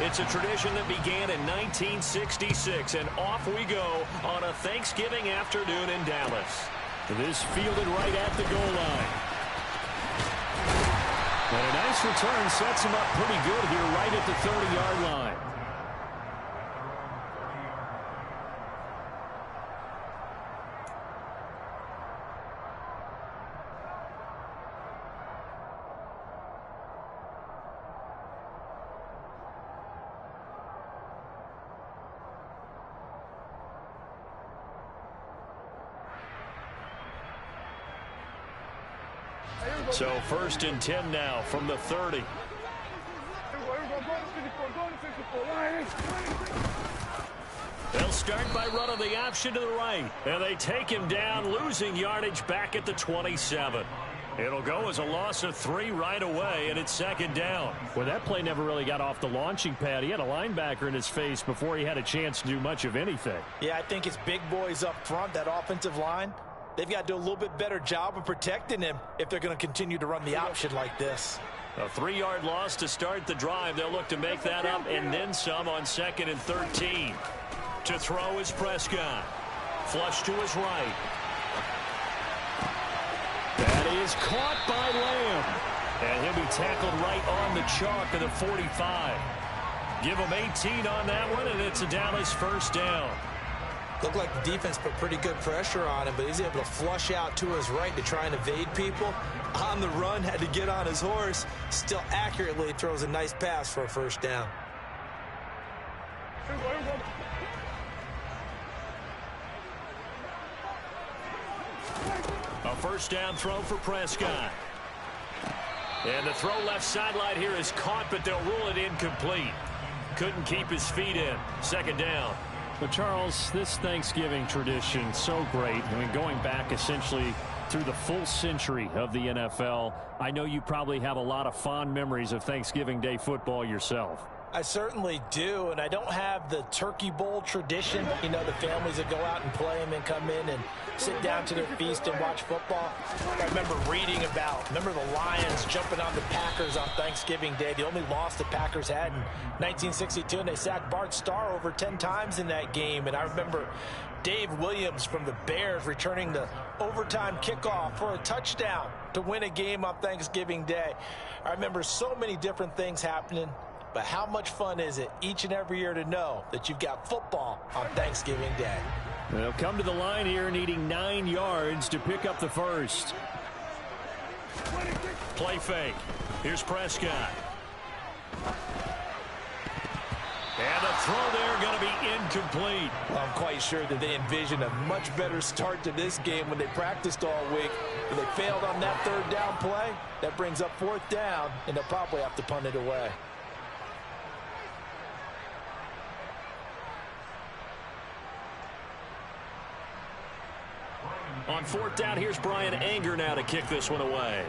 It's a tradition that began in 1966, and off we go on a Thanksgiving afternoon in Dallas. This fielded right at the goal line. And a nice return sets him up pretty good here right at the 30-yard line. So 1st and 10 now from the 30. They'll start by running the option to the right. And they take him down, losing yardage back at the 27. It'll go as a loss of 3 right away, and it's 2nd down. Well, that play never really got off the launching pad. He had a linebacker in his face before he had a chance to do much of anything. Yeah, I think it's big boys up front, that offensive line. They've got to do a little bit better job of protecting him if they're going to continue to run the option like this. A 3-yard loss to start the drive. They'll look to make that up and then some on 2nd and 13. To throw is Prescott. Flush to his right. That is caught by Lamb. And he'll be tackled right on the chalk of the 45. Give him 18 on that one, and it's a Dallas 1st down. Looked like the defense put pretty good pressure on him, but he's able to flush out to his right to try and evade people. On the run, had to get on his horse. Still accurately throws a nice pass for a 1st down. A 1st down throw for Prescott. And the throw left sideline here is caught, but they'll rule it incomplete. Couldn't keep his feet in. 2nd down. But, Charles, this Thanksgiving tradition, so great. I mean, going back essentially through the full century of the NFL, I know you probably have a lot of fond memories of Thanksgiving Day football yourself. I certainly do, and I don't have the Turkey Bowl tradition. You know, the families that go out and play and then come in and sit down to their feast and watch football. I remember reading about, the Lions jumping on the Packers on Thanksgiving Day. The only loss the Packers had in 1962, and they sacked Bart Starr over 10 times in that game. And I remember Dave Williams from the Bears returning the overtime kickoff for a touchdown to win a game on Thanksgiving Day. I remember so many different things happening. But how much fun is it each and every year to know that you've got football on Thanksgiving Day? They'll come to the line here needing 9 yards to pick up the 1st. Play fake. Here's Prescott. And the throw there going to be incomplete. Well, I'm quite sure that they envisioned a much better start to this game when they practiced all week. But they failed on that 3rd down play. That brings up 4th down, and they'll probably have to punt it away. On 4th down, here's Brian Anger now to kick this one away.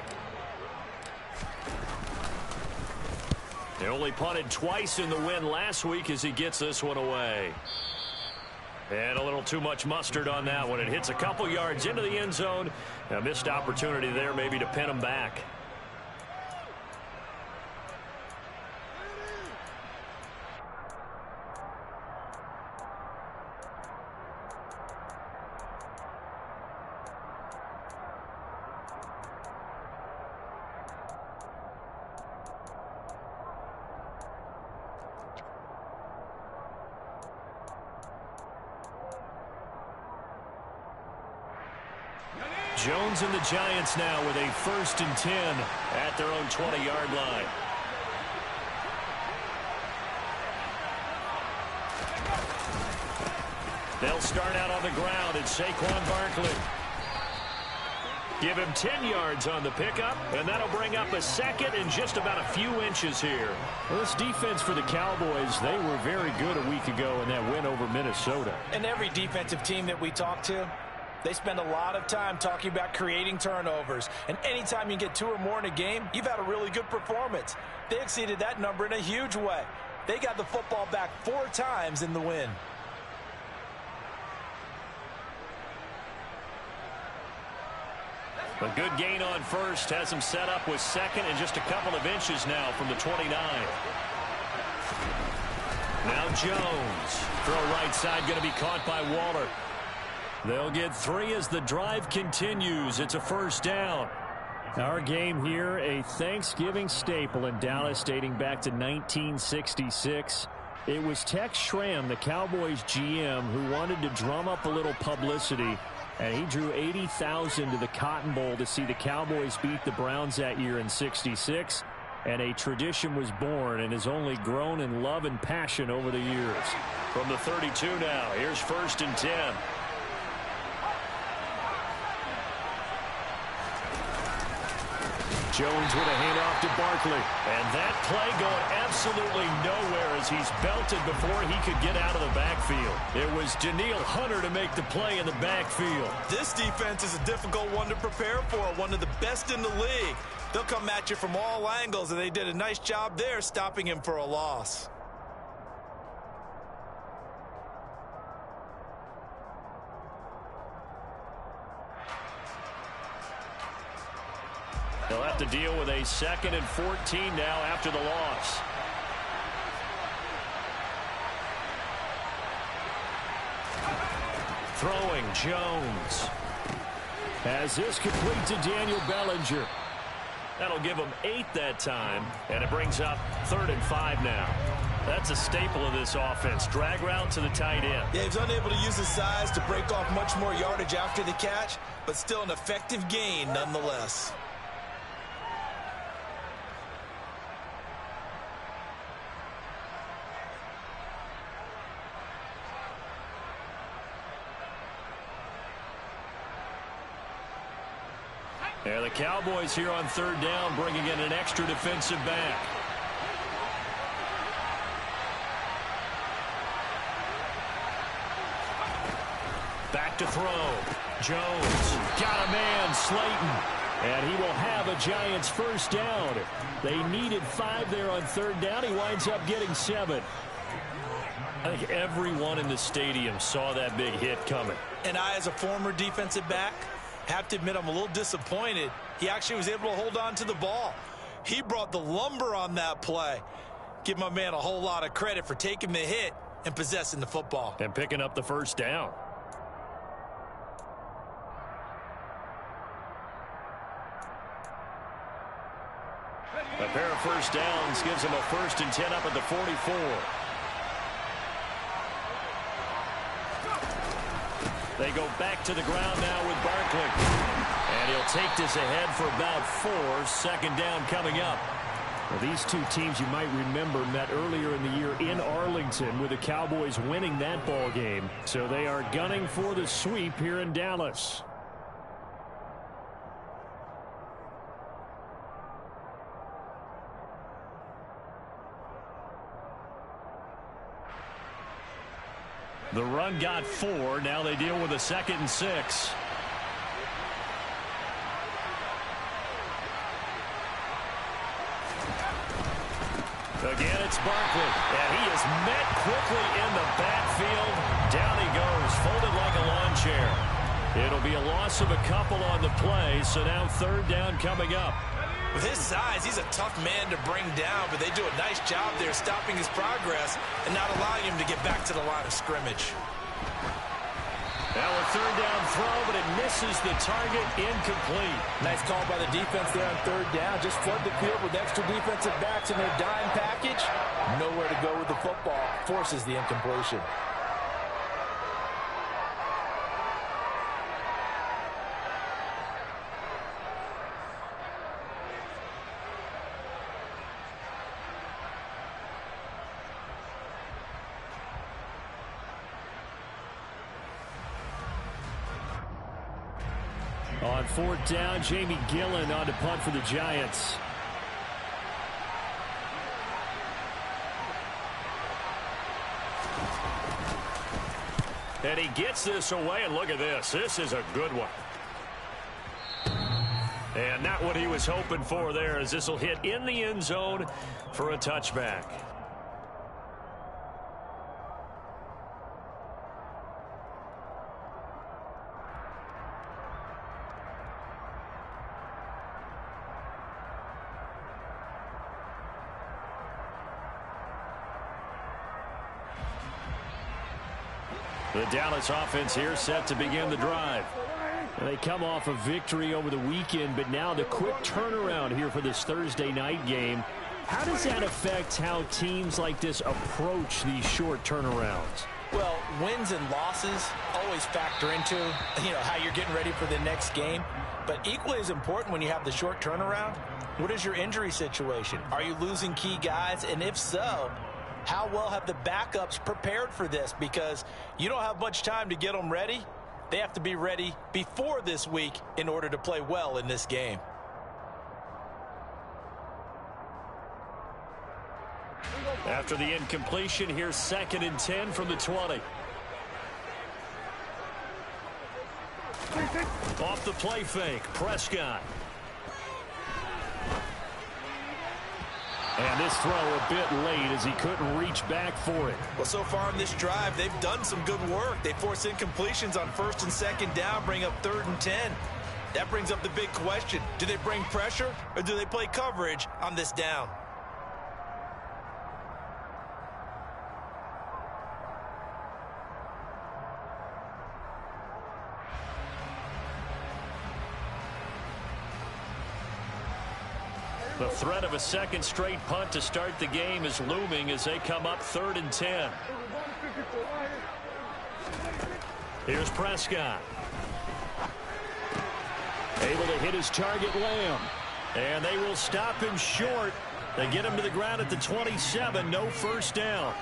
They only punted twice in the win last week as he gets this one away. And a little too much mustard on that one. It hits a couple yards into the end zone. A missed opportunity there maybe to pin him back. Jones and the Giants now with a 1st and 10 at their own 20-yard line. They'll start out on the ground. It's Saquon Barkley. Give him 10 yards on the pickup, and that'll bring up a 2nd and just about a few inches here. Well, this defense for the Cowboys, they were very good a week ago in that win over Minnesota. And every defensive team that we talk to, they spend a lot of time talking about creating turnovers. And anytime you get 2 or more in a game, you've had a really good performance. They exceeded that number in a huge way. They got the football back 4 times in the win. A good gain on 1st has him set up with 2nd and just a couple of inches now from the 29. Now Jones. Throw right side going to be caught by Waller. They'll get 3 as the drive continues. It's a first down. Our game here, a Thanksgiving staple in Dallas dating back to 1966. It was Tex Schramm, the Cowboys GM, who wanted to drum up a little publicity, and he drew 80,000 to the Cotton Bowl to see the Cowboys beat the Browns that year in '66, and a tradition was born and has only grown in love and passion over the years. From the 32 now, here's 1st and 10. Jones with a handoff to Barkley. And that play going absolutely nowhere as he's belted before he could get out of the backfield. It was Danielle Hunter to make the play in the backfield. This defense is a difficult one to prepare for, one of the best in the league. They'll come at you from all angles, and they did a nice job there stopping him for a loss. They'll have to deal with a 2nd and 14 now after the loss. Throwing Jones. As this complete to Daniel Bellinger. That'll give him 8 that time, and it brings up 3rd and 5 now. That's a staple of this offense. Drag route to the tight end. Yeah, he's unable to use his size to break off much more yardage after the catch, but still an effective gain nonetheless. Yeah, the Cowboys here on 3rd down, bringing in an extra defensive back. Back to throw. Jones got a man, Slayton. And he will have a Giants first down. They needed 5 there on 3rd down. He winds up getting 7. I think everyone in the stadium saw that big hit coming. And I, as a former defensive back, have to admit I'm a little disappointed. He actually was able to hold on to the ball. He brought the lumber on that play. Give my man a whole lot of credit for taking the hit and possessing the football. And picking up the first down. A pair of first downs gives him a 1st and 10 up at the 44. They go back to the ground now with Barkley. And he'll take this ahead for about 4. 2nd down coming up. Well, these two teams, you might remember, met earlier in the year in Arlington with the Cowboys winning that ball game. So they are gunning for the sweep here in Dallas. The run got 4. Now they deal with a 2nd and 6. Again, it's Barkley. And he is met quickly in the backfield. Down he goes, folded like a lawn chair. It'll be a loss of a couple on the play, so now 3rd down coming up. With his size, he's a tough man to bring down, but they do a nice job there stopping his progress and not allowing him to get back to the line of scrimmage. Now a 3rd down throw, but it misses the target, incomplete. Nice call by the defense there on 3rd down. Just flood the field with extra defensive backs in their dime package. Nowhere to go with the football. Forces the incompletion. On 4th down, Jamie Gillen on to punt for the Giants. And he gets this away, and look at this. This is a good one. And not what he was hoping for there, as this will hit in the end zone for a touchback. The Dallas offense here set to begin the drive. And they come off a victory over the weekend, but now the quick turnaround here for this Thursday night game. How does that affect how teams like this approach these short turnarounds? Well, wins and losses always factor into, how you're getting ready for the next game. But equally as important when you have the short turnaround, what is your injury situation? Are you losing key guys? And if so, how well have the backups prepared for this? Because you don't have much time to get them ready. They have to be ready before this week in order to play well in this game. After the incompletion, here's 2nd and 10 from the 20. Off the play fake, Prescott. And this throw a bit late as he couldn't reach back for it. Well, so far in this drive, they've done some good work. They force incompletions on 1st and 2nd down, bring up 3rd and 10. That brings up the big question. Do they bring pressure or do they play coverage on this down? The threat of a second straight punt to start the game is looming as they come up 3rd and 10. Here's Prescott. Able to hit his target, Lamb. And they will stop him short. They get him to the ground at the 27. No first down.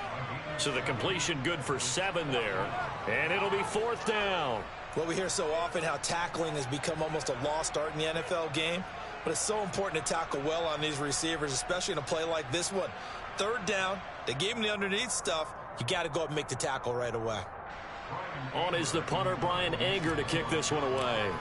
So the completion good for 7 there. And it'll be 4th down. Well, we hear so often how tackling has become almost a lost art in the NFL game. But it's so important to tackle well on these receivers, especially in a play like this one. 3rd down, they gave him the underneath stuff. You got to go up and make the tackle right away. On is the punter, Brian Anger, to kick this one away.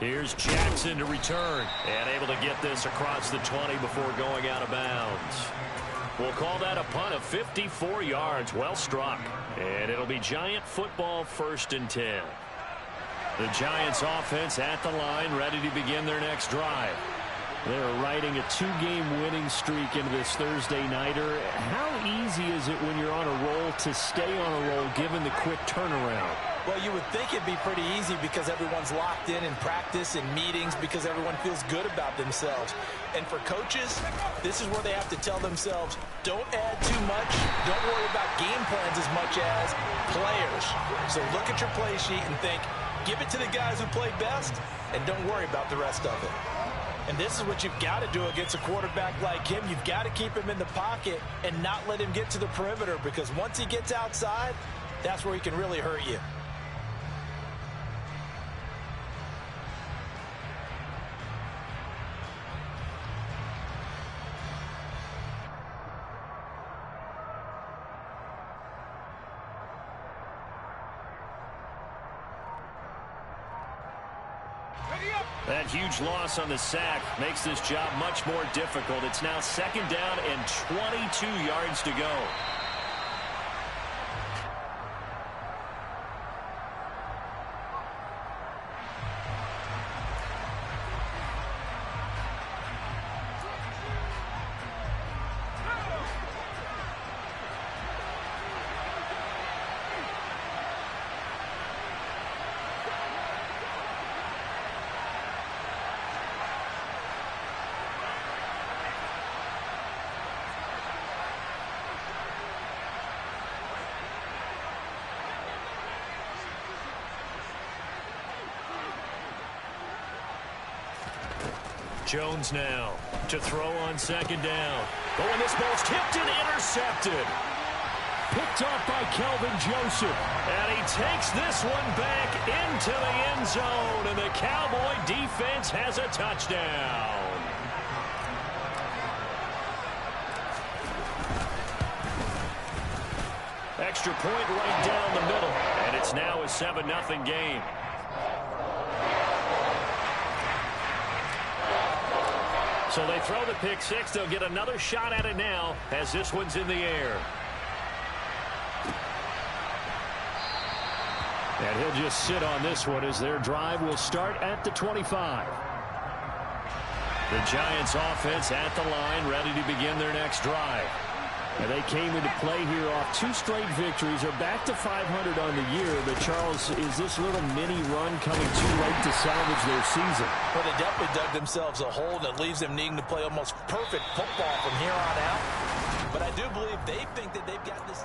Here's Jackson to return and able to get this across the 20 before going out of bounds. We'll call that a punt of 54 yards. Well struck. And it'll be Giant football 1st and 10. The Giants offense at the line, ready to begin their next drive. They're riding a 2-game winning streak into this Thursday nighter. How easy is it when you're on a roll to stay on a roll given the quick turnaround? Well, you would think it'd be pretty easy because everyone's locked in practice and meetings because everyone feels good about themselves. And for coaches, this is where they have to tell themselves, don't add too much. Don't worry about game plans as much as players. So look at your play sheet and think, give it to the guys who play best and don't worry about the rest of it. And this is what you've got to do against a quarterback like him. You've got to keep him in the pocket and not let him get to the perimeter because once he gets outside, that's where he can really hurt you. That huge loss on the sack makes this job much more difficult. It's now 2nd down and 22 yards to go. Jones now to throw on 2nd down. Oh, and this ball's tipped and intercepted. Picked off by Kelvin Joseph. And he takes this one back into the end zone, and the Cowboy defense has a touchdown. Extra point right down the middle, and it's now a 7-0 game. So they throw the pick six. They'll get another shot at it now as this one's in the air. And he'll just sit on this one as their drive will start at the 25. The Giants offense at the line, ready to begin their next drive. And they came into play here off 2 straight victories. They're back to 500 on the year. But, Charles, is this little mini run coming too late to salvage their season? Well, they definitely dug themselves a hole, and it leaves them needing to play almost perfect football from here on out. But I do believe they think that they've got this.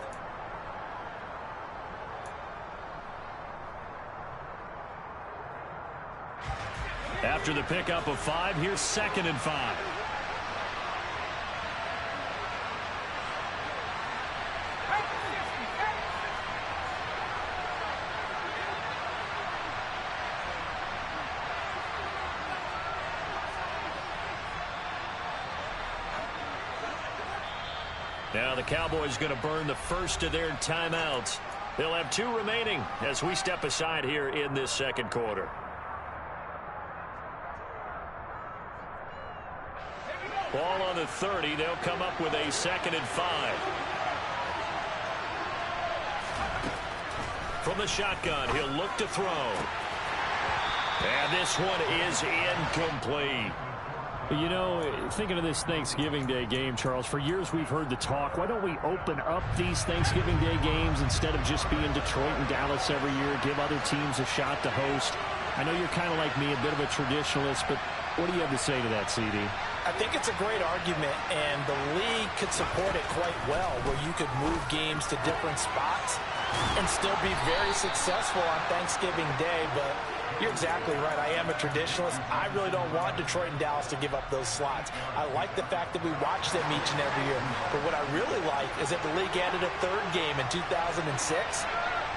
After the pickup of 5, here's 2nd and 5. Now the Cowboys going to burn the first of their timeouts. They'll have 2 remaining as we step aside here in this second quarter. Ball on the 30. They'll come up with a 2nd and 5. From the shotgun, he'll look to throw. And this one is incomplete. You know, thinking of this Thanksgiving Day game, Charles, for years we've heard the talk, why don't we open up these Thanksgiving Day games instead of just being Detroit and Dallas every year, give other teams a shot to host? I know you're kind of like me, a bit of a traditionalist, but what do you have to say to that, CD? I think it's a great argument, and the league could support it quite well, where you could move games to different spots and still be very successful on Thanksgiving Day. But you're exactly right. I am a traditionalist. I really don't want Detroit and Dallas to give up those slots. I like the fact that we watch them each and every year. But what I really like is that the league added a 3rd game in 2006.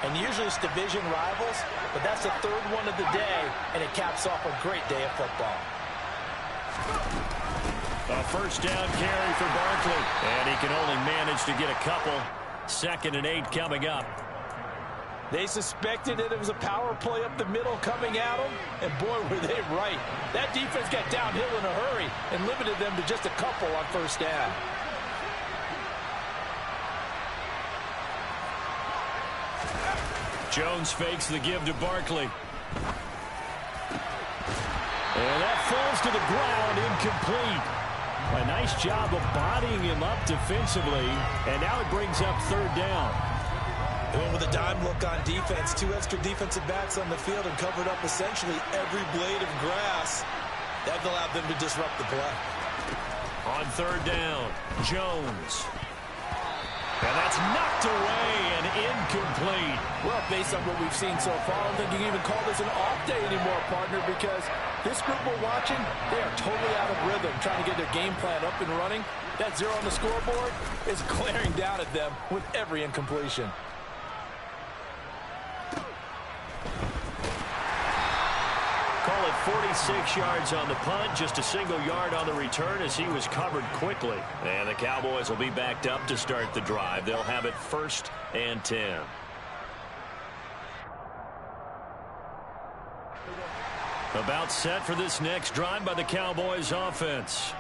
And usually it's division rivals, but that's the 3rd one of the day, and it caps off a great day of football. A first down carry for Barkley, and he can only manage to get a couple. 2nd and 8 coming up. They suspected that it was a power play up the middle coming at them, and boy, were they right. That defense got downhill in a hurry and limited them to just a couple on first down. Jones fakes the give to Barkley. And that falls to the ground, incomplete. A nice job of bodying him up defensively, and now it brings up 3rd down. They went with a dime look on defense. 2 extra defensive backs on the field and covered up essentially every blade of grass. That allowed them to disrupt the play. On 3rd down, Jones. And that's knocked away and incomplete. Well, based on what we've seen so far, I don't think you can even call this an off day anymore, partner, because this group we're watching, they are totally out of rhythm, trying to get their game plan up and running. That 0 on the scoreboard is glaring down at them with every incompletion. Call it 46 yards on the punt, just a single yard on the return as he was covered quickly. And the Cowboys will be backed up to start the drive. They'll have it 1st and 10. About set for this next drive by the Cowboys offense.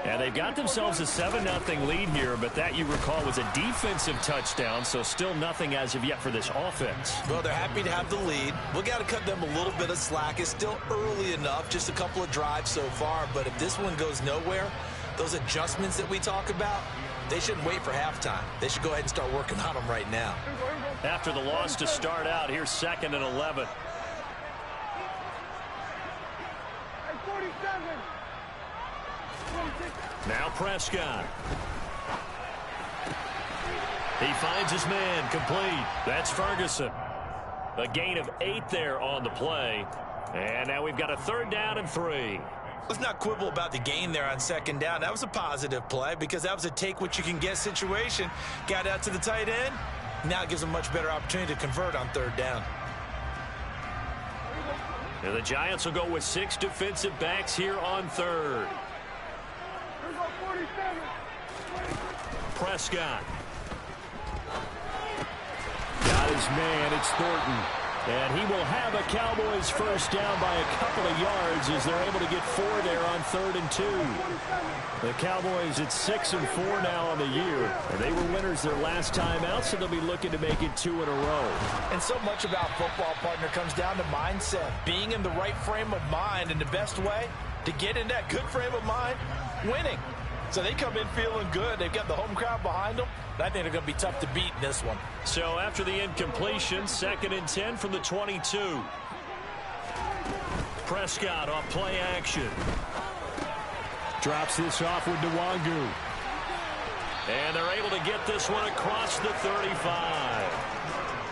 And they've got themselves a 7-0 lead here, but that, you recall, was a defensive touchdown, so still nothing as of yet for this offense. Well, they're happy to have the lead. We've got to cut them a little bit of slack. It's still early enough, just a couple of drives so far, but if this one goes nowhere, those adjustments that we talk about, they shouldn't wait for halftime. They should go ahead and start working on them right now. After the loss to start out, here's 2nd and 11. Now Prescott. He finds his man, complete. That's Ferguson. A gain of 8 there on the play. And now we've got a 3rd down and 3. Let's not quibble about the gain there on 2nd down. That was a positive play because that was a take-what-you-can-get situation. Got out to the tight end. Now it gives them a much better opportunity to convert on 3rd down. And the Giants will go with 6 defensive backs here on 3rd. Prescott. Got his man. It's Thornton. And he will have a Cowboys first down by a couple of yards as they're able to get 4 there on 3rd and 2. The Cowboys at 6-4 now on the year. And they were winners their last time out, so they'll be looking to make it 2 in a row. And so much about football, partner, comes down to mindset. Being in the right frame of mind, and the best way to get in that good frame of mind, winning. So they come in feeling good. They've got the home crowd behind them. I think they're going to be tough to beat in this one. So after the incompletion, 2nd and 10 from the 22. Prescott off play action. Drops this off with Nwangu. And they're able to get this one across the 35.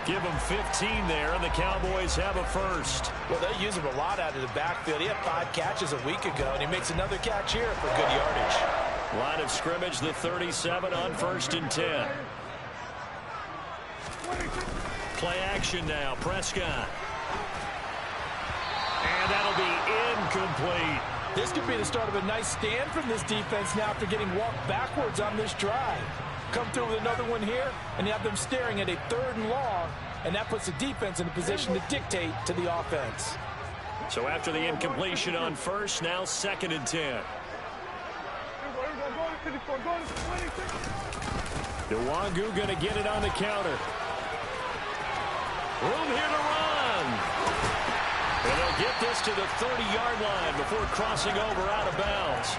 Give him 15 there, and the Cowboys have a first. Well, they use him a lot out of the backfield. He had 5 catches a week ago, and he makes another catch here for good yardage. Line of scrimmage, the 37 on 1st and 10. Play action now, Prescott. And that'll be incomplete. This could be the start of a nice stand from this defense now after getting walked backwards on this drive. Come through with another one here, and you have them staring at a 3rd and long, and that puts the defense in a position to dictate to the offense. So after the incompletion on 1st, now 2nd and 10. Nwangu going to get it on the counter. Room here to run. And they'll get this to the 30-yard line before crossing over out of bounds.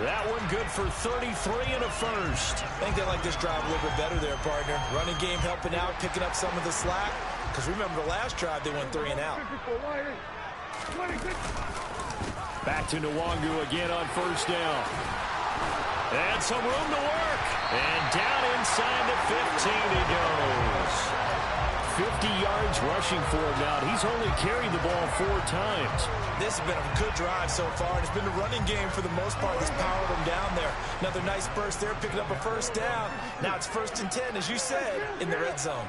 That one good for 33 and a first. I think they like this drive a little bit better there, partner. Running game helping out, picking up some of the slack. Because remember the last drive, they went 3 and out. Back to Nwangu again on 1st down. And some room to work. And down inside the 15 he goes. 50 yards rushing for him now. He's only carried the ball 4 times. This has been a good drive so far, and it's been a running game for the most part that's powered them down there. Another nice burst there, picking up a 1st down. Now it's 1st and 10, as you said, in the red zone.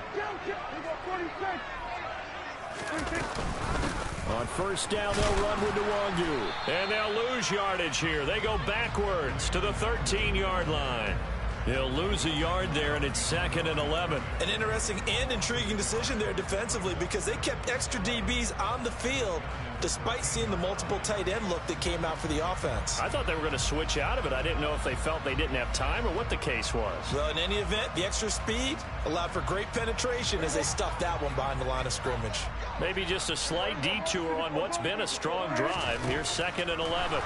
On 1st down, they'll run with Nwangu. And they'll lose yardage here. They go backwards to the 13-yard line. He'll lose a yard there, and it's 2nd and 11. An interesting and intriguing decision there defensively because they kept extra DBs on the field despite seeing the multiple tight end look that came out for the offense. I thought they were going to switch out of it. I didn't know if they felt they didn't have time or what the case was. Well, in any event, the extra speed allowed for great penetration as they stuffed that one behind the line of scrimmage. Maybe just a slight detour on what's been a strong drive. Here's 2nd and 11.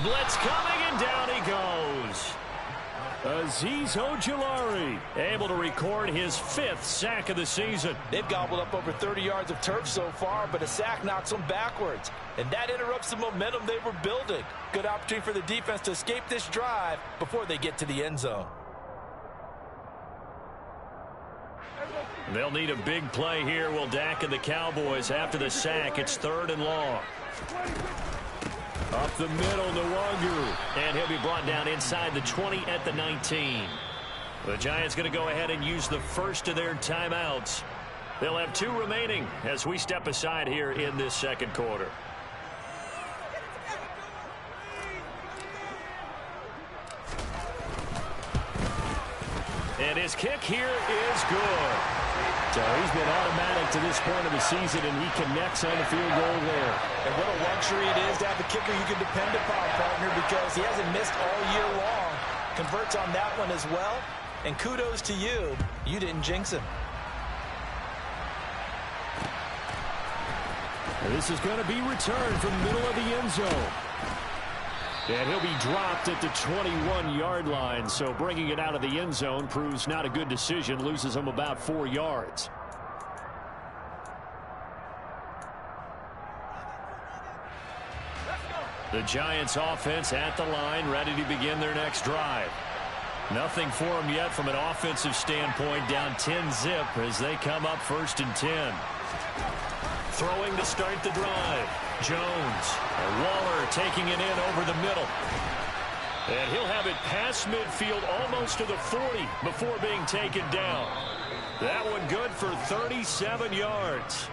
Blitz coming, and down he goes. Azeez Ojulari able to record his 5th sack of the season. They've gobbled up over 30 yards of turf so far, but a sack knocks them backwards. And that interrupts the momentum they were building. Good opportunity for the defense to escape this drive before they get to the end zone. They'll need a big play here, will Dak and the Cowboys after the sack. It's 3rd and long. Up the middle, Nwangu. And he'll be brought down inside the 20 at the 19. The Giants going to go ahead and use the first of their timeouts. They'll have 2 remaining as we step aside here in this 2nd quarter. And his kick here is good. So he's been automatic to this point of the season, and he connects on the field goal there. And what a luxury it is to have a kicker you can depend upon, partner, because he hasn't missed all year long. Converts on that one as well. And kudos to you. You didn't jinx him. And this is going to be returned from the middle of the end zone. And he'll be dropped at the 21-yard line, so bringing it out of the end zone proves not a good decision, loses him about 4 yards. The Giants offense at the line, ready to begin their next drive. Nothing for them yet from an offensive standpoint, down 10-zip as they come up 1st and 10. Throwing to start the drive. Jones. Waller taking it in over the middle. And he'll have it past midfield almost to the 40 before being taken down. That one good for 37 yards.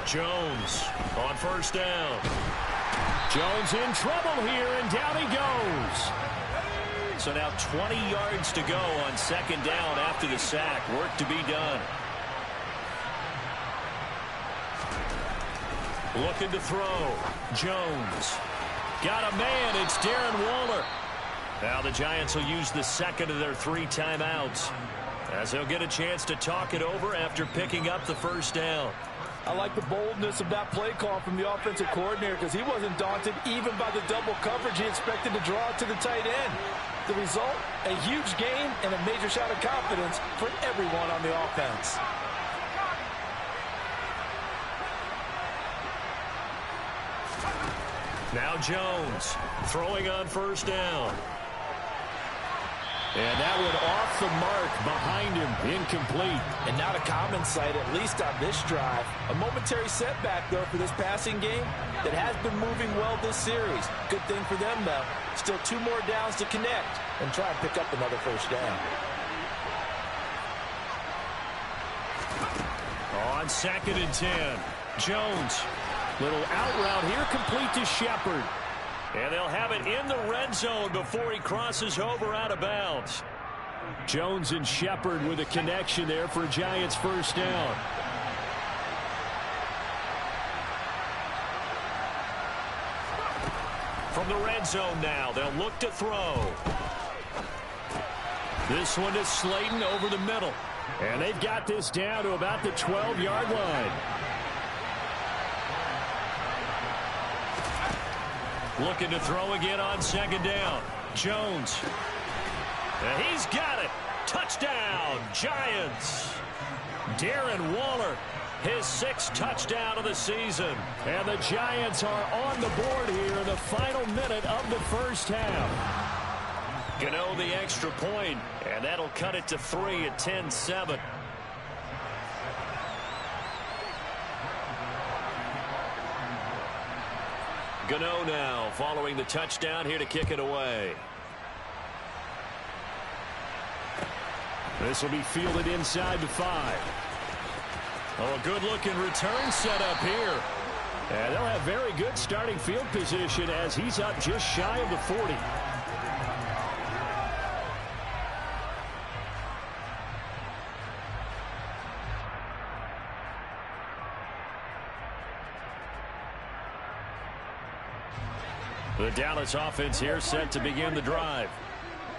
Jones on 1st down. Jones in trouble here, and down he goes. So now 20 yards to go on second down after the sack. Work to be done. Looking to throw. Jones. Got a man. It's Darren Waller. Now the Giants will use the second of their 3 timeouts, as they'll get a chance to talk it over after picking up the first down. I like the boldness of that play call from the offensive coordinator, because he wasn't daunted even by the double coverage he expected to draw to the tight end. The result, a huge gain and a major shot of confidence for everyone on the offense. Now Jones throwing on first down. And that one off the mark behind him, incomplete. And not a common sight, at least on this drive. A momentary setback, though, for this passing game that has been moving well this series. Good thing for them, though. Still 2 more downs to connect and try and pick up another first down. On second and 10, Jones. Little out route here, complete to Shepard. And they'll have it in the red zone before he crosses over out of bounds. Jones and Shepard with a connection there for Giants first down. From the red zone now, they'll look to throw. This one is Slayton over the middle. And they've got this down to about the 12-yard line. Looking to throw again on second down. Jones. And he's got it. Touchdown, Giants. Darren Waller, his 6th touchdown of the season. And the Giants are on the board here in the final minute of the first half. Gano the extra point, and that'll cut it to 3 at 10-7. Gano now following the touchdown here to kick it away. This will be fielded inside the 5. Oh, a good-looking return set up here. And they'll have very good starting field position as he's up just shy of the 40. The Dallas offense here set to begin the drive.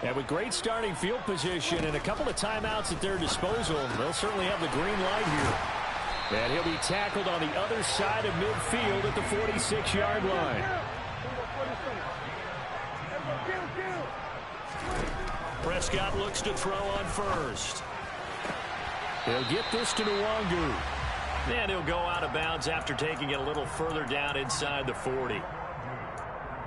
And with great starting field position and a couple of timeouts at their disposal, they'll certainly have the green light here. And he'll be tackled on the other side of midfield at the 46-yard line. Prescott looks to throw on first. He'll get this to Nwangu. And he'll go out of bounds after taking it a little further down inside the 40.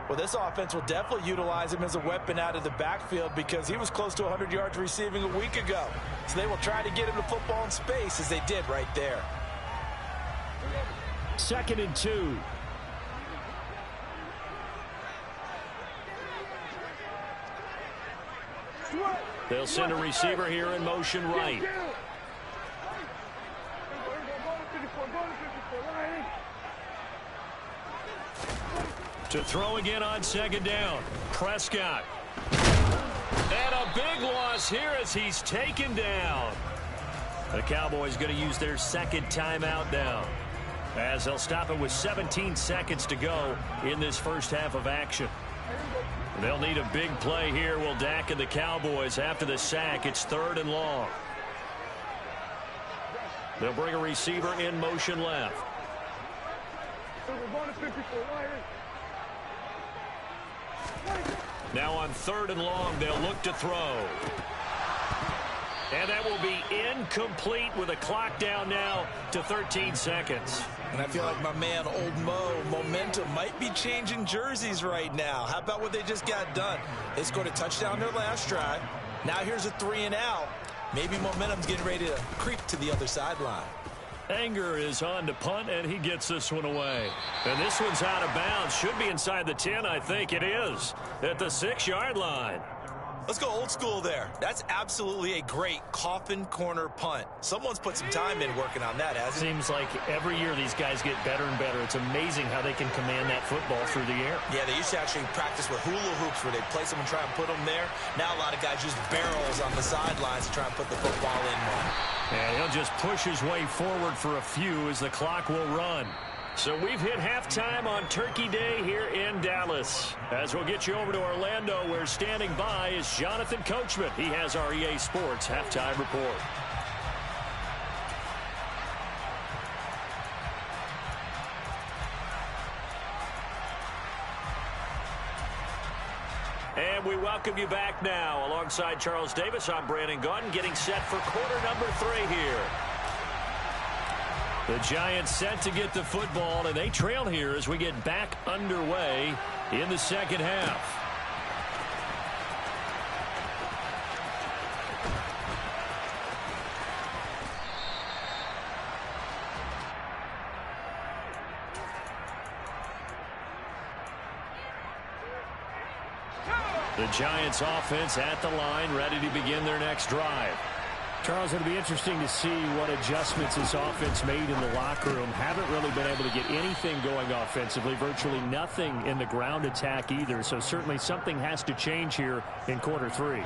Well, this offense will definitely utilize him as a weapon out of the backfield, because he was close to 100 yards receiving a week ago. So they will try to get him the football in space, as they did right there. 2nd and 2. They'll send a receiver here in motion right. To throw again on second down. Prescott. And a big loss here as he's taken down. The Cowboys going to use their 2nd timeout now, as they'll stop it with 17 seconds to go in this first half of action. They'll need a big play here, will Dak and the Cowboys, after the sack. It's 3rd and long. They'll bring a receiver in motion left. Now on 3rd and long, they'll look to throw. And that will be incomplete with a clock down now to 13 seconds. And I feel like my man, Old Mo, momentum might be changing jerseys right now. How about what they just got done? They scored a touchdown their last drive. Now here's a 3 and out. Maybe momentum's getting ready to creep to the other sideline. Anger is on to punt, and he gets this one away. And this one's out of bounds. Should be inside the 10, I think it is. At the 6-yard line. Let's go old school there. That's absolutely a great coffin corner punt. Someone's put some time in working on that, hasn't it? Seems like every year these guys get better and better. It's amazing how they can command that football through the air. Yeah, they used to actually practice with hula hoops where they place them and try and put them there. Now a lot of guys use barrels on the sidelines to try and put the football in one. And he'll just push his way forward for a few as the clock will run. So we've hit halftime on Turkey Day here in Dallas. As we'll get you over to Orlando, where standing by is Jonathan Coachman. He has our EA Sports halftime report. And we welcome you back now. Alongside Charles Davis, I'm Brandon Gaudin, getting set for quarter number 3 here. The Giants set to get the football, and they trail here as we get back underway in the second half. The Giants offense at the line, ready to begin their next drive. Charles, it'll be interesting to see what adjustments this offense made in the locker room. Haven't really been able to get anything going offensively, virtually nothing in the ground attack either. So certainly something has to change here in quarter 3.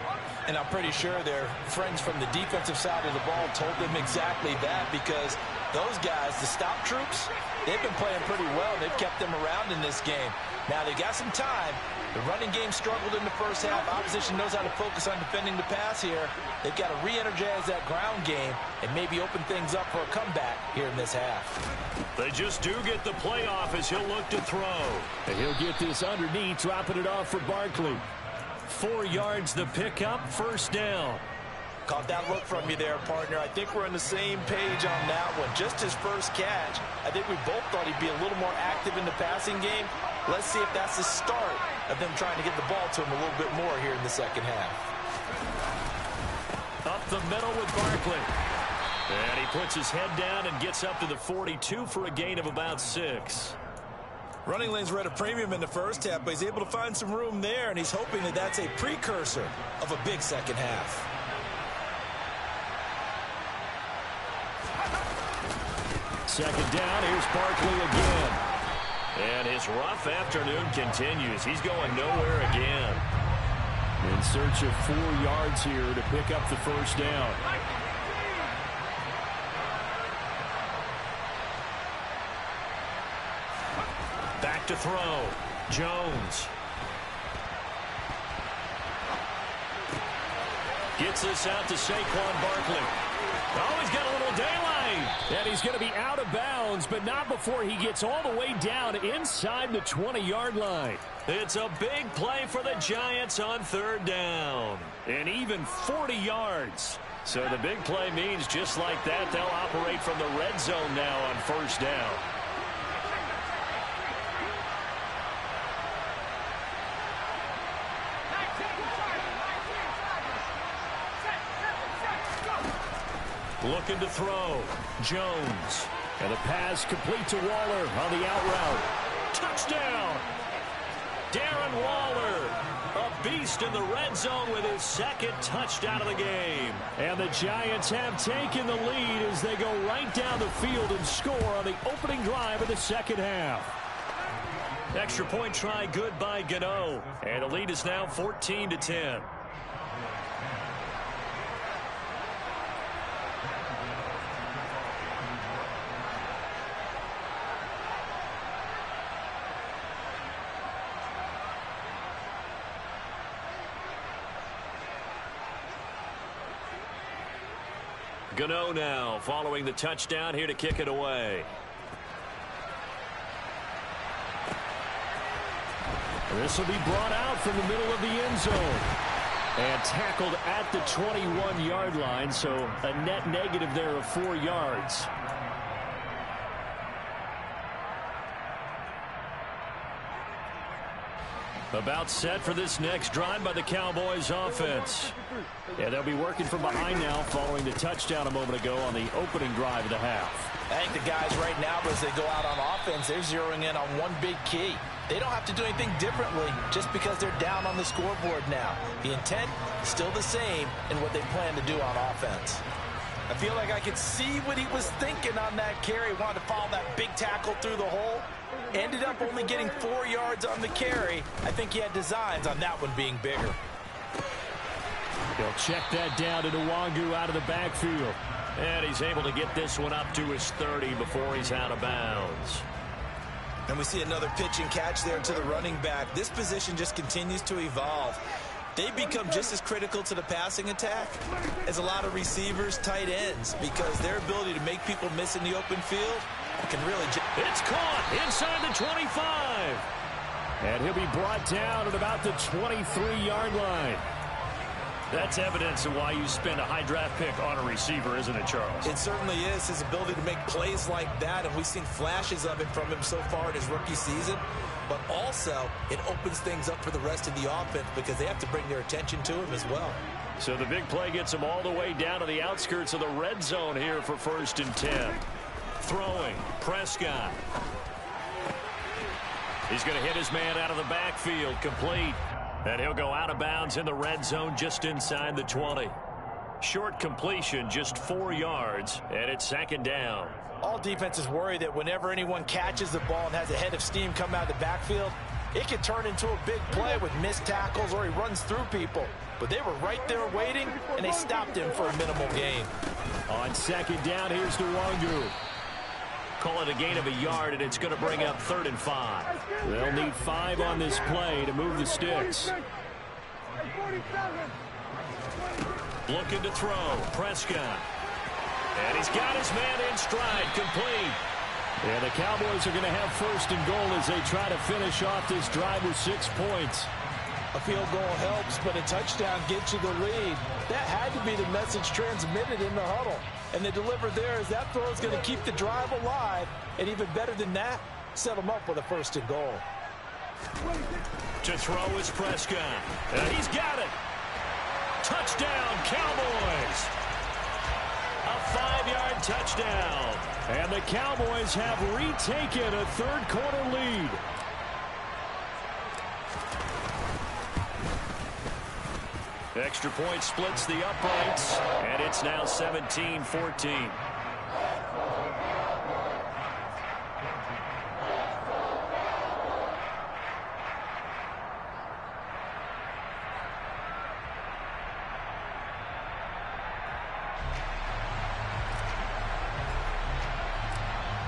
And I'm pretty sure their friends from the defensive side of the ball told them exactly that, because those guys, the stop troops, they've been playing pretty well. They've kept them around in this game. Now they got some time. The running game struggled in the first half. Opposition knows how to focus on defending the pass here. They've got to re-energize that ground game and maybe open things up for a comeback here in this half. They just do get the playoff as he'll look to throw. And he'll get this underneath, dropping it off for Barkley. 4 yards the pickup, first down. Caught that look from you there, partner. I think we're on the same page on that one. Just his first catch. I think we both thought he'd be a little more active in the passing game. Let's see if that's the start of them trying to get the ball to him a little bit more here in the second half. Up the middle with Barkley. And he puts his head down and gets up to the 42 for a gain of about 6. Running lanes were at a premium in the first half, but he's able to find some room there, and he's hoping that that's a precursor of a big second half. Second down, here's Barkley again. And his rough afternoon continues. He's going nowhere again. In search of 4 yards here to pick up the first down. Back to throw. Jones. Gets this out to Saquon Barkley. Oh, he's got a little daylight. And he's going to be out of bounds, but not before he gets all the way down inside the 20-yard line. It's a big play for the Giants on third down. And even 40 yards. So the big play means just like that, they'll operate from the red zone now on first down. Looking to throw. Jones. And the pass complete to Waller on the out route. Touchdown! Darren Waller, a beast in the red zone with his second touchdown of the game. And the Giants have taken the lead as they go right down the field and score on the opening drive of the second half. Extra point try good by Gano. And the lead is now 14-10. Gano now following the touchdown here to kick it away. This will be brought out from the middle of the end zone. And tackled at the 21-yard line, so a net negative there of 4 yards. About set for this next drive by the Cowboys offense. Yeah, they'll be working from behind now following the touchdown a moment ago on the opening drive of the half. I think the guys right now, as they go out on offense, they're zeroing in on one big key. they don't have to do anything differently just because they're down on the scoreboard now. The intent is still the same in what they plan to do on offense. I feel like I could see what he was thinking on that carry. Wanted to follow that big tackle through the hole. Ended up only getting 4 yards on the carry. I think he had designs on that one being bigger. They'll check that down to Nwangu out of the backfield. And he's able to get this one up to his 30 before he's out of bounds. And we see another pitch and catch there to the running back. This position just continues to evolve. They become just as critical to the passing attack as a lot of receivers, tight ends, because their ability to make people miss in the open field can really... It's caught inside the 25. And he'll be brought down at about the 23-yard line. That's evidence of why you spend a high draft pick on a receiver, isn't it, Charles? It certainly is. His ability to make plays like that, and we've seen flashes of it from him so far in his rookie season. But also, it opens things up for the rest of the offense because they have to bring their attention to him as well. So the big play gets him all the way down to the outskirts of the red zone here for 1st and 10. Throwing, Prescott. He's going to hit his man out of the backfield, complete. And he'll go out of bounds in the red zone just inside the 20. Short completion, just 4 yards, and it's 2nd down. All defenses worry that whenever anyone catches the ball and has a head of steam come out of the backfield, it can turn into a big play with missed tackles or he runs through people. But they were right there waiting, and they stopped him for a minimal gain. On 2nd down, here's Nwangu. Call it a gain of a yard, and it's going to bring up 3rd and 5. They'll need 5 on this play to move the sticks. Looking to throw, Prescott. And he's got his man in stride, complete. And the Cowboys are going to have 1st and goal as they try to finish off this drive with 6 points. A field goal helps, but a touchdown gets you the lead. That had to be the message transmitted in the huddle. And they delivered there as that throw is going to keep the drive alive. And even better than that, set them up with a 1st and goal. To throw is Prescott. And he's got it. Touchdown, Cowboys. A 5-yard touchdown. And the Cowboys have retaken a 3rd quarter lead. Extra point splits the uprights, and it's now 17-14.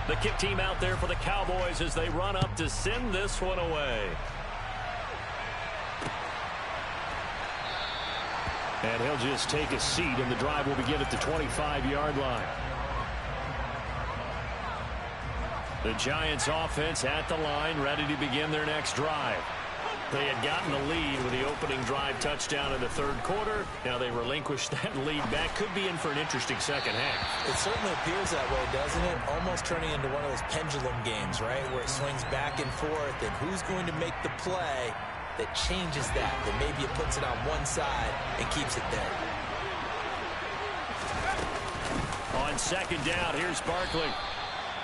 The kick team out there for the Cowboys as they run up to send this one away. And he'll just take a seat, and the drive will begin at the 25-yard line. The Giants offense at the line, ready to begin their next drive. They had gotten the lead with the opening drive touchdown in the 3rd quarter. Now they relinquished that lead back. Could be in for an interesting 2nd half. It certainly appears that way, doesn't it? Almost turning into one of those pendulum games, right? Where it swings back and forth, and who's going to make the play that changes that maybe it puts it on one side and keeps it there. On 2nd down, here's Barkley.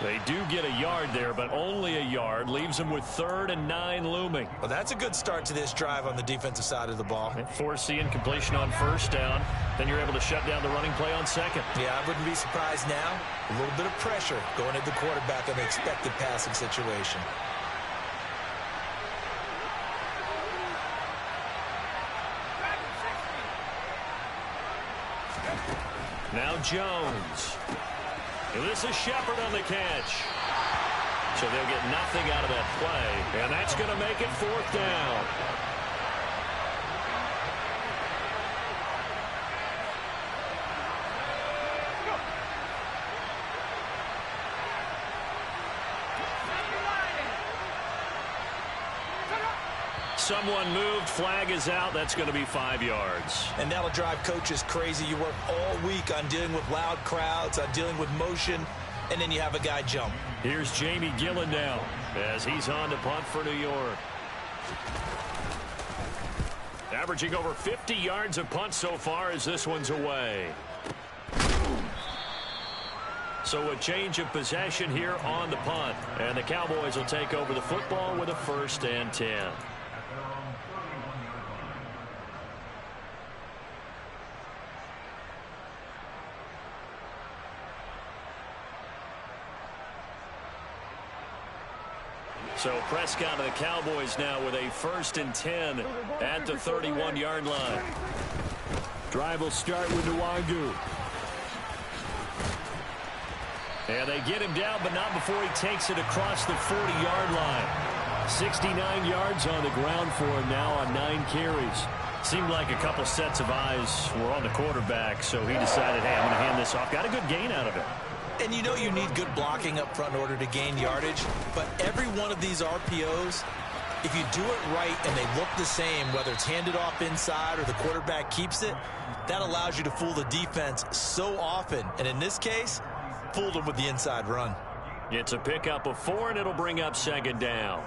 They do get a yard there, but only a yard. Leaves them with 3rd and 9 looming. Well, that's a good start to this drive on the defensive side of the ball. Force the incompletion on 1st down. Then you're able to shut down the running play on 2nd. Yeah, I wouldn't be surprised now. A little bit of pressure going at the quarterback on the expected passing situation. Now Jones. And this is Shepard on the catch. So they'll get nothing out of that play. And that's going to make it 4th down. Someone moved. Flag is out. That's going to be 5 yards. And that'll drive coaches crazy. You work all week on dealing with loud crowds, on dealing with motion, and then you have a guy jump. Here's Jamie Gillen now as he's on to punt for New York. Averaging over 50 yards of punt so far as this one's away. So a change of possession here on the punt. And the Cowboys will take over the football with a 1st and 10. So Prescott of the Cowboys now with a 1st and 10 at the 31-yard line. Drive will start with Nwangu. And they get him down, but not before he takes it across the 40-yard line. 69 yards on the ground for him now on 9 carries. Seemed like a couple sets of eyes were on the quarterback, so he decided, hey, I'm going to hand this off. Got a good gain out of it. And you know you need good blocking up front in order to gain yardage, but every one of these RPOs, if you do it right and they look the same, whether it's handed off inside or the quarterback keeps it, that allows you to fool the defense so often. And in this case, fooled them with the inside run. It's a pickup of 4, and it'll bring up 2nd down.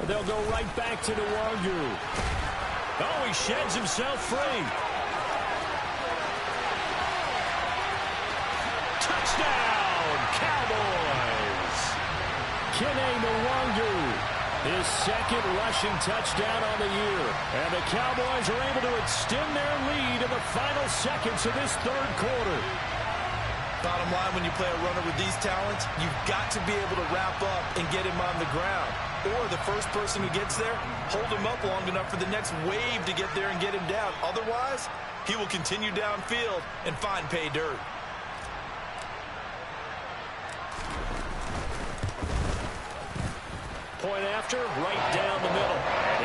They'll go right back to Nwangu. Oh, he sheds himself free. Touchdown, Cowboys! Kene Nwangu, his 2nd rushing touchdown on the year. And the Cowboys are able to extend their lead in the final seconds of this 3rd quarter. Bottom line, when you play a runner with these talents, you've got to be able to wrap up and get him on the ground. Or the first person who gets there, hold him up long enough for the next wave to get there and get him down. Otherwise, he will continue downfield and find pay dirt. Point after, right down the middle.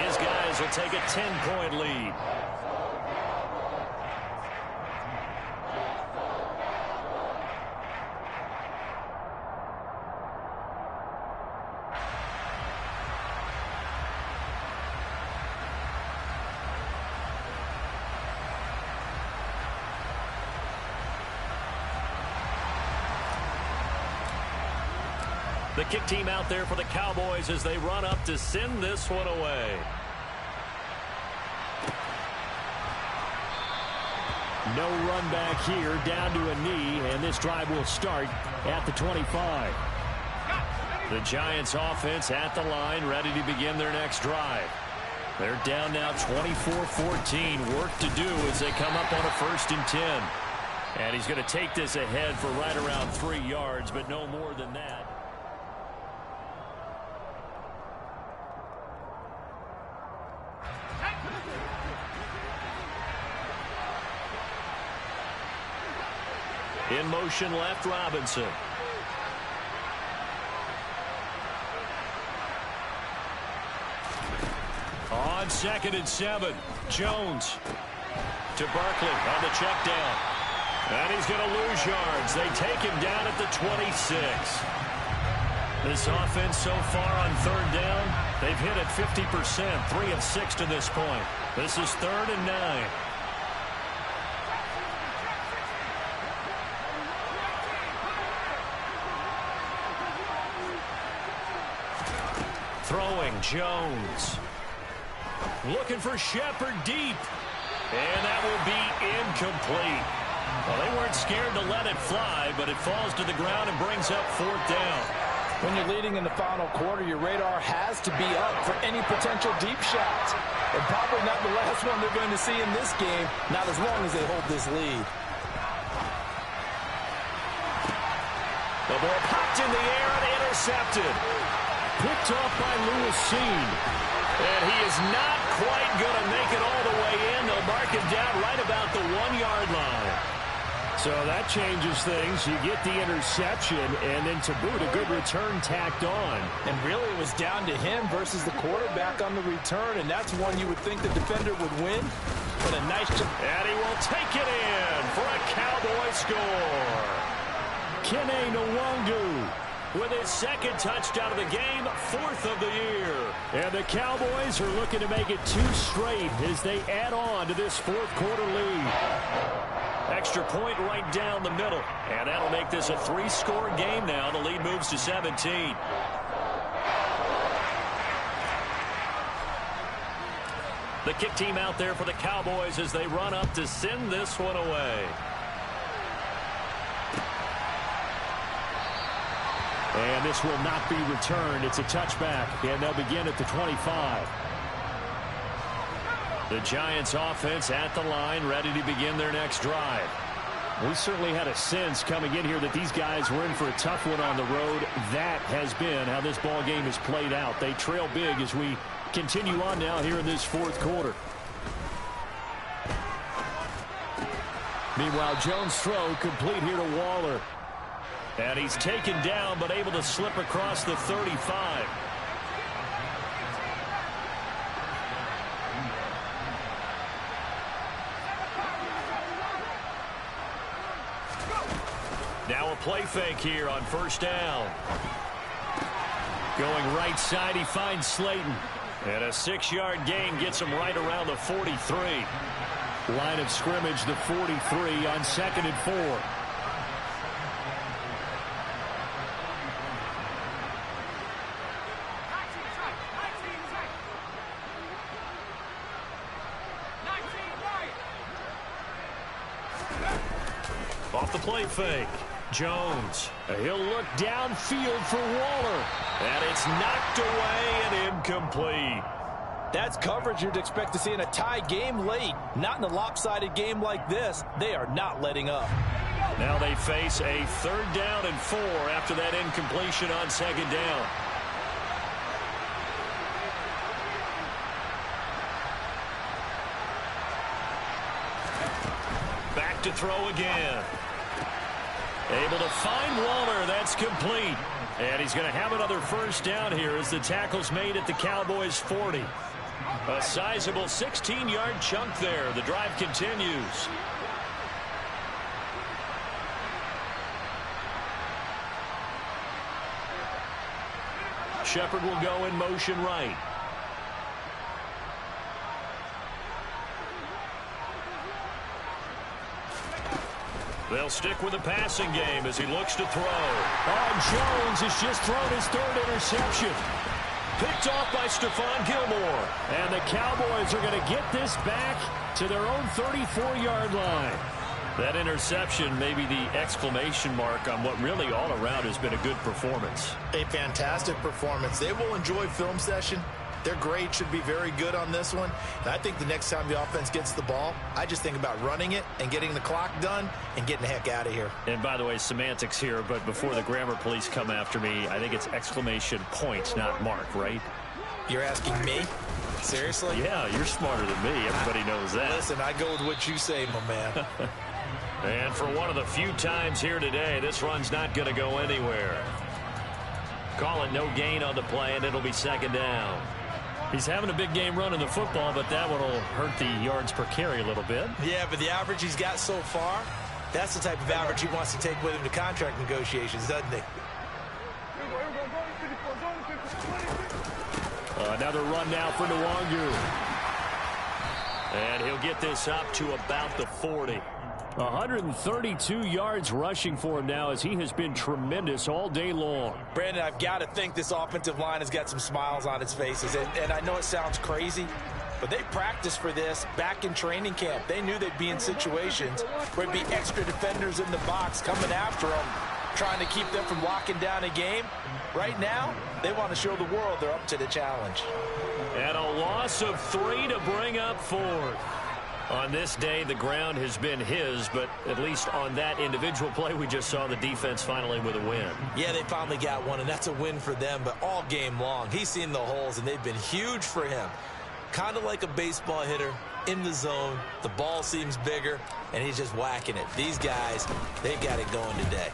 His guys will take a 10-point lead. The kick team out there for the Cowboys as they run up to send this one away. No run back here, down to a knee, and this drive will start at the 25. The Giants offense at the line, ready to begin their next drive. They're down now 24-14. Work to do as they come up on a 1st and 10. And he's going to take this ahead for right around 3 yards, but no more than that. In motion left, Robinson. On 2nd and 7, Jones to Barkley on the check down. And he's going to lose yards. They take him down at the 26. This offense so far on 3rd down, they've hit it 50%, 3 of 6 to this point. This is 3rd and 9. Throwing, Jones. Looking for Shepard deep. And that will be incomplete. Well, they weren't scared to let it fly, but it falls to the ground and brings up 4th down. When you're leading in the final quarter, your radar has to be up for any potential deep shots. And probably not the last one they're going to see in this game, not as long as they hold this lead. The ball popped in the air and intercepted. Picked off by Lewis Cine. And he is not quite going to make it all the way in. They'll mark him down right about the 1-yard line. So that changes things. You get the interception, and then to boot, a good return tacked on. And really, it was down to him versus the quarterback on the return, and that's one you would think the defender would win. But a nice job. And he will take it in for a Cowboy score. Kene Nwangu. with his second touchdown of the game, 4th of the year. And the Cowboys are looking to make it 2 straight as they add on to this 4th quarter lead. Extra point right down the middle. And that'll make this a 3-score game now. The lead moves to 17. The kick team out there for the Cowboys as they run up to send this one away. And this will not be returned. It's a touchback, and they'll begin at the 25. The Giants offense at the line, ready to begin their next drive. We certainly had a sense coming in here that these guys were in for a tough one on the road. That has been how this ball game has played out. They trail big as we continue on now here in this 4th quarter. Meanwhile, Jones' throw complete here to Waller. And he's taken down, but able to slip across the 35. Now a play fake here on 1st down. Going right side, he finds Slayton. And a 6-yard gain gets him right around the 43. Line of scrimmage, the 43 on 2nd and 4. Off the play fake. Jones. He'll look downfield for Waller. And it's knocked away and incomplete. That's coverage you'd expect to see in a tie game late. Not in a lopsided game like this. They are not letting up. Now they face a 3rd down and 4 after that incompletion on 2nd down. Back to throw again. Able to find Waller. That's complete. And he's going to have another 1st down here as the tackle's made at the Cowboys' 40. A sizable 16-yard chunk there. The drive continues. Shepard will go in motion right. They'll stick with the passing game as he looks to throw. Jones has just thrown his 3rd interception. Picked off by Stephon Gilmore. And the Cowboys are going to get this back to their own 34-yard line. That interception may be the exclamation mark on what really all around has been a good performance. A fantastic performance. They will enjoy film session. Their grade should be very good on this one. And I think the next time the offense gets the ball, I just think about running it and getting the clock done and getting the heck out of here. And by the way, semantics here, but before the grammar police come after me, I think it's exclamation point, not mark, right? You're asking me? Seriously? Yeah, you're smarter than me. Everybody knows that. Listen, I go with what you say, my man. And for one of the few times here today, this run's not going to go anywhere. Call it no gain on the play, and it'll be 2nd down. He's having a big game running the football, but that one will hurt the yards per carry a little bit. Yeah, but the average he's got so far, that's the type of average he wants to take with him to contract negotiations, doesn't he? Another run now for Nwangu. And he'll get this up to about the 40. 132 yards rushing for him now as he has been tremendous all day long. Brandon, I've got to think this offensive line has got some smiles on its faces. And I know it sounds crazy, but they practiced for this back in training camp. They knew they'd be in situations where it'd be extra defenders in the box coming after them, trying to keep them from locking down a game. Right now, they want to show the world they're up to the challenge. And a loss of 3 to bring up 4. On this day, the ground has been his, but at least on that individual play, we just saw the defense finally with a win. Yeah, they finally got one, and that's a win for them, but all game long, he's seen the holes, and they've been huge for him. Kind of like a baseball hitter in the zone. The ball seems bigger, and he's just whacking it. These guys, they've got it going today.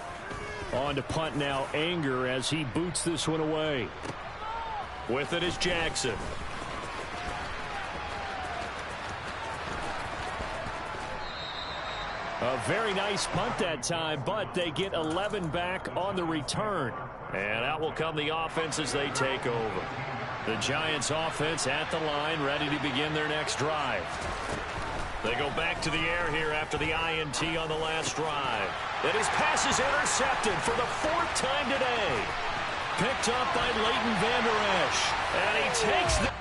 On to punt now, Anger as he boots this one away. With it is Jackson. A very nice punt that time, but they get 11 back on the return. And out will come the offense as they take over. The Giants offense at the line, ready to begin their next drive. They go back to the air here after the INT on the last drive. And his pass is intercepted for the 4th time today. Picked up by Leighton Vander Esch. And he takes the...